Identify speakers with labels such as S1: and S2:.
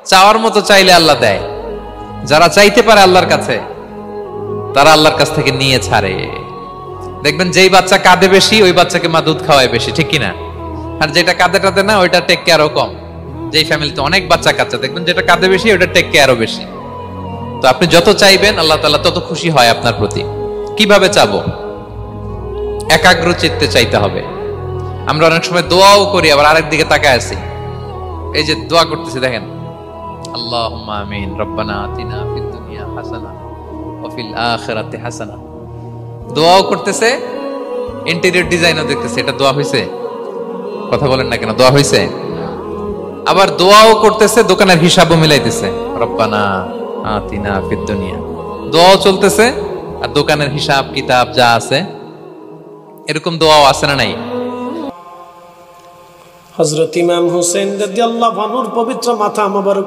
S1: চাওয়ার মতো চাইলে আল্লাহ দেয়। যারা চাইতে পারে আল্লাহর কাছে, তারা আল্লাহর কাছ থেকে নিয়ে ছাড়ে। দেখবেন যেই বাচ্চা কাঁদে বেশি, ওই বাচ্চাকে মা দুধ খাওয়ায় বেশি, ঠিক কিনা? আর যেটা কাঁদে টাদে না, ওইটা টেক কেয়ারও কম। যেই ফ্যামিলিতে অনেক বাচ্চা কাচ্চা, দেখবেন যেটা কাঁদে বেশি, ওইটা টেক কেয়ারও বেশি। তো আপনি যত চাইবেন আল্লাহ তাআলা তত খুশি হয় আপনার প্রতি। কিভাবে চাবো? একাগ্র চিত্তে চাইতে হবে। আমরা অনেক সময় দোয়াও করি, আবার আরেক দিকে তাকায় আছি। এই যে দোয়া করতেছি, দেখেন, আল্লাহুম্মা আমিন, রব্বানা আতিনা ফিদ দুনিয়া হাসানা ওয়া ফিল আখিরাতি হাসানা। দোয়াও করতেছে, ইন্টেরিয়র ডিজাইনও দেখতেছে। এটা দোয়া হইছে? কথা বলেন না কেন, দোয়া হইছে? আবার দোয়াও করতেছে, দোকানের হিসাবও মিলাইতেছে, রব্বানা আতিনা ফিদ দুনিয়া। দোয়াও চলতেছে আর দোকানের হিসাব কিতাব যা আছে, এরকম দোয়াও আছে না নাই?
S2: হযরত ইমাম হুসাইন রাদিয়াল্লাহু আনহুর পবিত্র মাথা মোবারক